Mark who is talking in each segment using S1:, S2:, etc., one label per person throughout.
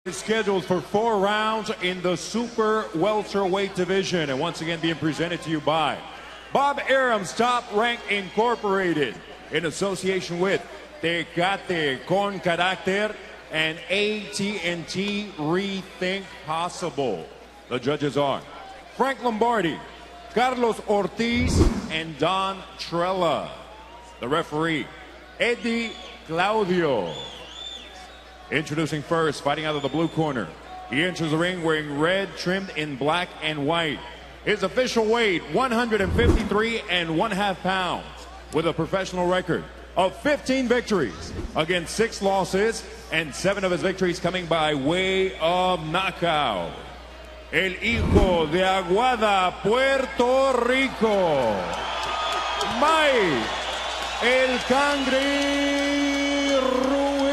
S1: Scheduled for 4 rounds in the super welterweight division, and once again being presented to you by Bob Arum's Top Rank Incorporated in association with Tecate Con Carácter and AT&T Rethink Possible. The judges are Frank Lombardi, Carlos Ortiz, and Don Trella. The referee, Eddie Claudio. Introducing first, fighting out of the blue corner. He enters the ring wearing red, trimmed in black and white. His official weight, 153½ pounds, with a professional record of 15 victories against 6 losses, and 7 of his victories coming by way of knockout. El hijo de Aguada, Puerto Rico, Mike El Cangri Ruiz.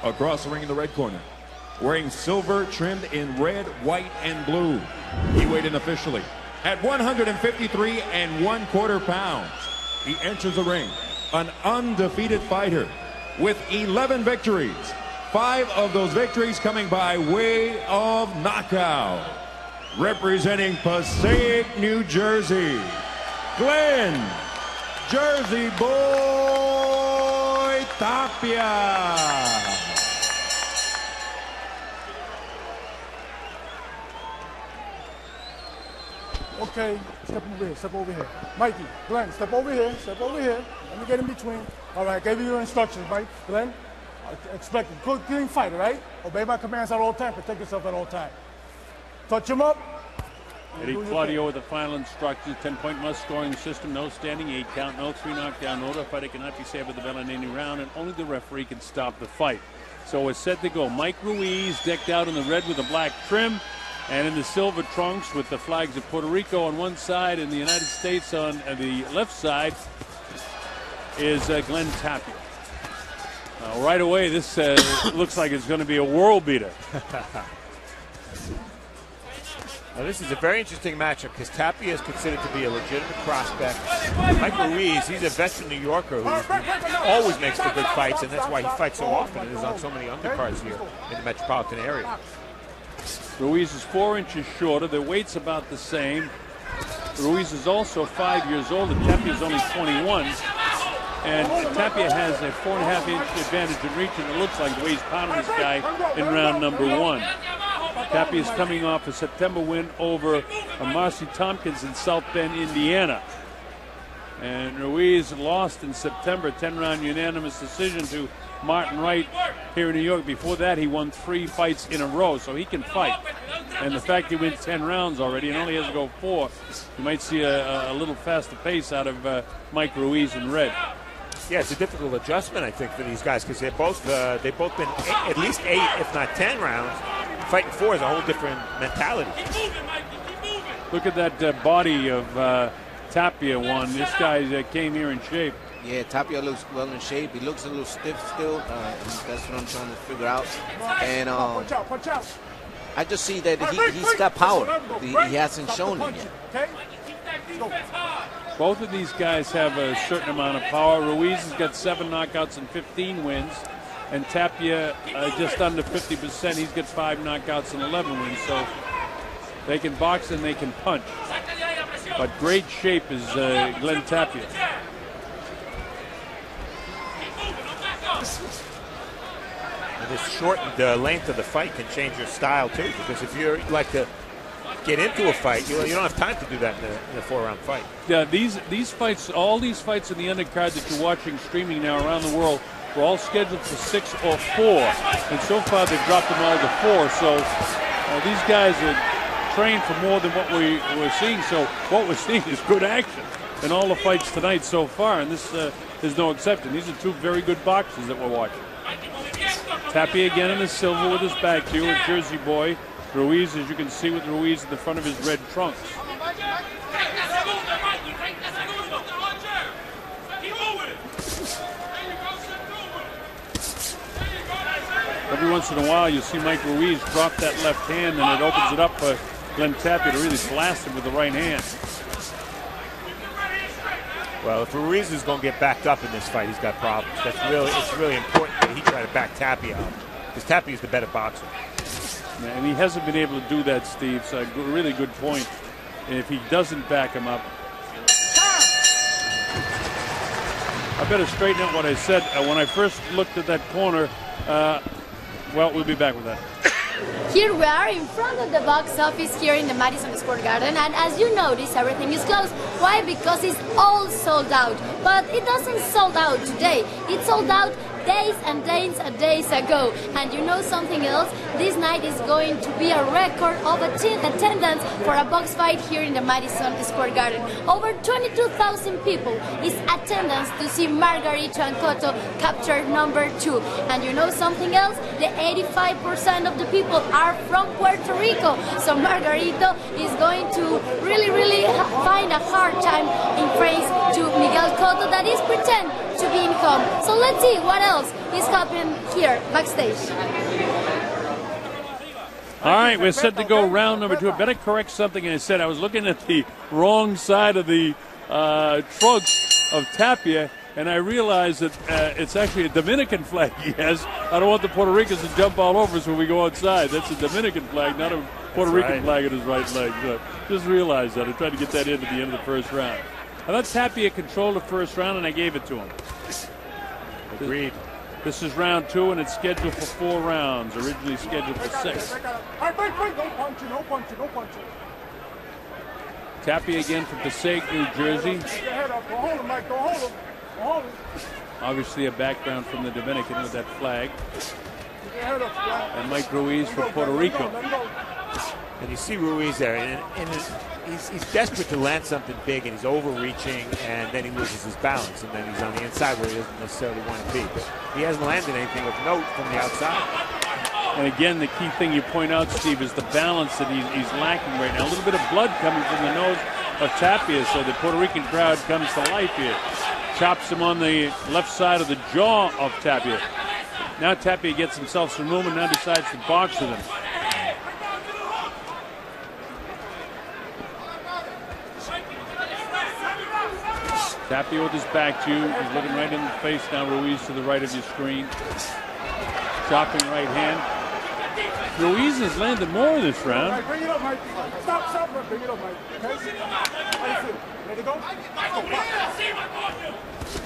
S1: Across the ring in the red corner, wearing silver trimmed in red, white, and blue. He weighed in officially at 153¼ pounds. He enters the ring an undefeated fighter with 11 victories. 5 of those victories coming by way of knockout. Representing Passaic, New Jersey, Glen Jersey Boy Tapia.
S2: Okay, step over here, step over here. Mikey, Glenn, step over here, step over here. Let me get in between. All right, I gave you your instructions, Mike. Glenn, expect a good, clean fight, all right? Obey my commands at all times, protect yourself at all times. Touch him up.
S3: Eddie Claudio with the final instructions. 10-point must scoring system. No standing 8 count. No 3 knockdown order. Fighter cannot be saved with the bell in any round, and only the referee can stop the fight. So it's set to go. Mike Ruiz decked out in the red with the black trim, and in the silver trunks with the flags of Puerto Rico on one side and the United States on the left side is Glen Tapia. Right away, this looks like it's going to be a world beater.
S4: Now, this is a very interesting matchup because Tapia is considered to be a legitimate prospect. Mike Ruiz, he's a veteran New Yorker who always makes for good fights, and that's why he fights so often and is on so many undercards here in the metropolitan area.
S3: Ruiz is 4 inches shorter. Their weight's about the same. Ruiz is also 5 years older. Tapia is only 21. And Tapia has a 4.5-inch advantage in reach, and it looks like the way he's pounding this guy in round number 1. Tapia is coming off a September win over Marcy Tompkins in South Bend, Indiana. And Ruiz lost in September, 10-round unanimous decision to Martin Wright here in New York. Before that, he won 3 fights in a row, so he can fight. And the fact he wins 10 rounds already and only has to go 4, you might see a little faster pace out of Mike Ruiz in red.
S4: Yeah, it's a difficult adjustment, I think, for these guys because they've both been at least 8, if not 10 rounds. Fighting 4 is a whole different mentality.
S3: Look at that body of Tapia one. This guy came here in shape.
S5: Yeah, Tapia looks well in shape. He looks a little stiff still. That's what I'm trying to figure out. And I just see that he's got power. He hasn't shown it yet.
S3: Both of these guys have a certain amount of power. Ruiz has got 7 knockouts and 15 wins. And Tapia just under 50%. He's got 5 knockouts and 11 wins. So they can box and they can punch. But great shape is Glen Tapia.
S4: And this shortened length of the fight can change your style too, because if you like to get into a fight, you don't have time to do that in a 4-round fight.
S3: Yeah, these fights, all these fights in the undercard that you're watching streaming now around the world, were all scheduled for 6 or 4, and so far they've dropped them all to 4. So these guys are trained for more than what we're seeing. So what we're seeing is good action in all the fights tonight so far, and this is no exception. These are 2 very good boxers that we're watching. Tapia again in the silver with his back to you, with Jersey Boy. Ruiz, as you can see, with Ruiz in the front of his red trunks. Every once in a while, you see Mike Ruiz drop that left hand, and it opens it up for Glen Tapia to really blast him with the right hand.
S4: Well, if Ruiz is going to get backed up in this fight, he's got problems. It's really important that he try to back Tapia up, because Tapia is the better boxer.
S3: And he hasn't been able to do that, Steve. So a really good point. And if he doesn't back him up, I better straighten out what I said when I first looked at that corner. Well, we'll be back with that.
S6: Here we are in front of the box office here in the Madison Square Garden, and as you notice, everything is closed. Why? Because it's all sold out. But it doesn't sold out today. It sold out days and days and days ago. And you know something else? This night is going to be a record of attendance for a box fight here in the Madison Square Garden. Over 22,000 people is attendance to see Margarito and Cotto capture #2. And you know something else? The 85% of the people are from Puerto Rico. So Margarito is going to really find a hard time in face to Miguel Cotto that is pretend to be in home. So let's see what else is happening here backstage.
S3: All right, we're set to go round number 2. I better correct something I said. I was looking at the wrong side of the trunks of Tapia, and I realized that it's actually a Dominican flag he has. I don't want the Puerto Ricans to jump all over us when we go outside. That's a Dominican flag, not a Puerto Rican flag in his right leg. So just realized that. I tried to get that in at the end of the first round. I thought Tapia controlled the first round, and I gave it to him.
S4: Agreed.
S3: This is round 2, and it's scheduled for 4 rounds, originally scheduled for 6. Tapia again from Passaic, New Jersey. Obviously a background from the Dominican with that flag. And Mike Ruiz from Puerto Rico.
S4: And you see Ruiz there, and he's desperate to land something big, and he's overreaching, and then he loses his balance, and then he's on the inside where he doesn't necessarily want to be. But he hasn't landed anything of note from the outside.
S3: And again, the key thing you point out, Steve, is the balance that he's lacking right now. A little bit of blood coming from the nose of Tapia, so the Puerto Rican crowd comes to life here. Chops him on the left side of the jaw of Tapia. Now Tapia gets himself some room and now decides to box with him. Tapia with his back to you. He's looking right in the face now. Ruiz to the right of your screen. Chopping right hand. Ruiz has landed more this round.
S2: Right, bring it up, Mike. Stop, bring it up, Mike. Okay? Let it go.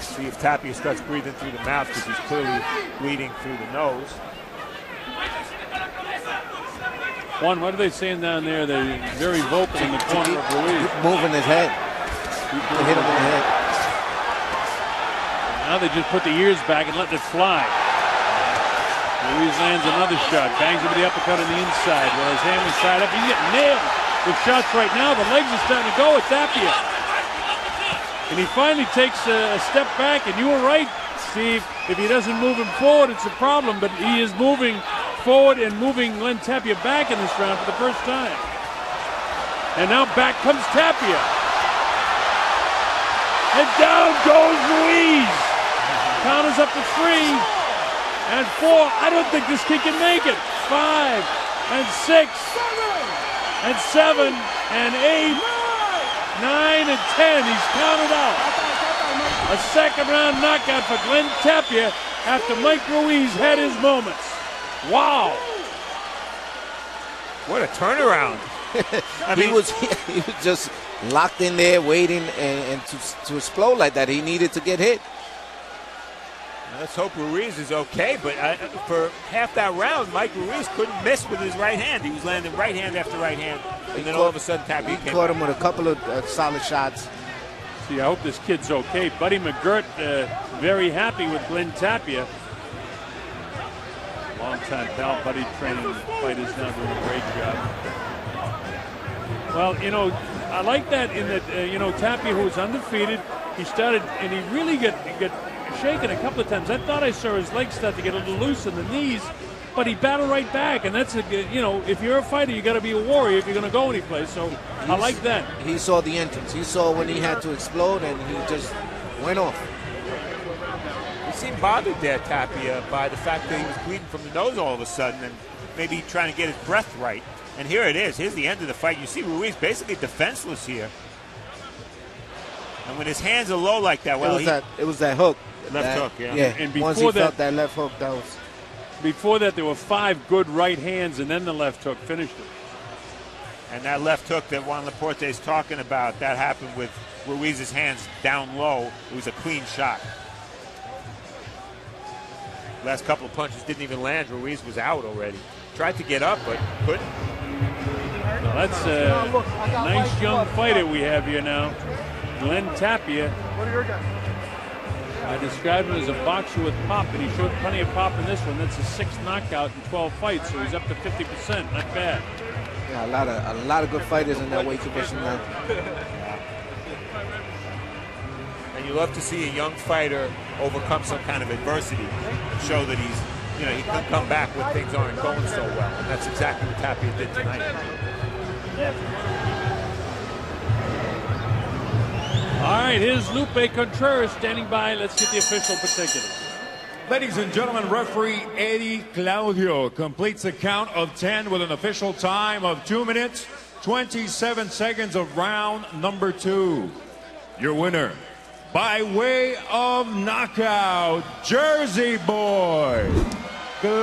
S4: See if Tapia starts breathing through the mouth, because he's clearly bleeding through the nose.
S3: Juan, what are they saying down there? They're very vocal in the corner of Ruiz.
S5: Moving his head. Hit him in the head.
S3: Now they just put the ears back and let it fly. Ruiz lands another shot. Bangs him with the uppercut on the inside. While his hand was tied up, he's getting nailed with shots right now. The legs are starting to go at Tapia. And he finally takes a step back, and you were right, Steve. If he doesn't move him forward, it's a problem. But he is moving forward and moving Glen Tapia back in this round for the first time. And now back comes Tapia. And down goes Ruiz. Count is up to 3 and 4. I don't think this kid can make it. 5 and 6 and 7 and 8, 9 and 10. He's counted out. A second round knockout for Glen Tapia after Mike Ruiz had his moments. Wow.
S4: What a turnaround.
S5: I mean, he was just locked in there waiting, and to explode like that, he needed to get hit.
S4: Let's hope Ruiz is okay, but for half that round, Mike Ruiz couldn't miss with his right hand. He was landing right hand after right hand, and then all of a sudden Tapia came
S5: caught him with a couple of solid shots.
S3: See, I hope this kid's okay. Buddy McGirt very happy with Glen Tapia. Long-time pal, Buddy training fighters now doing a great job. Well, you know, I like that in that, you know, Tapia, who was undefeated, he started, and he really got shaken a couple of times. I thought I saw his legs start to get a little loose in the knees, but he battled right back. And that's, you know, if you're a fighter, you got to be a warrior if you're going to go anyplace. So I like that.
S5: He saw the entrance. He saw when he had to explode, and he just went off.
S4: He seemed bothered there, Tapia, by the fact that he was bleeding from the nose all of a sudden, and maybe trying to get his breath right. And here it is. Here's the end of the fight. You see Ruiz basically defenseless here. And when his hands are low like that, well,
S5: it was that hook.
S4: Left hook, yeah.
S5: Yeah,
S3: And
S5: once
S3: before
S5: he felt that left hook, that was...
S3: Before that, there were 5 good right hands, and then the left hook finished it.
S4: And that left hook that Juan Laporte is talking about, that happened with Ruiz's hands down low. It was a clean shot. Last couple of punches didn't even land. Ruiz was out already. Tried to get up, but couldn't.
S3: Well, that's a nice young fighter we have here now. Glen Tapia.
S2: What are your guys?
S3: I described him as a boxer with pop, and he showed plenty of pop in this one. That's a 6th knockout in 12 fights, so he's up to 50%. Not bad.
S5: Yeah, a lot of good fighters in that weight division now.
S4: And you love to see a young fighter overcome some kind of adversity, show that he's, you know, he can come back when things aren't going so well. And that's exactly what Tapia did tonight.
S3: All right, here's Lupe Contreras standing by. Let's get the official particulars.
S1: Ladies and gentlemen, referee Eddie Claudio completes the count of 10 with an official time of 2 minutes, 27 seconds of round number 2. Your winner, by way of knockout, Jersey boy, Glen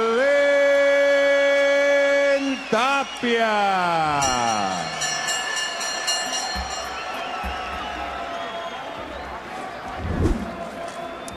S1: Tapia.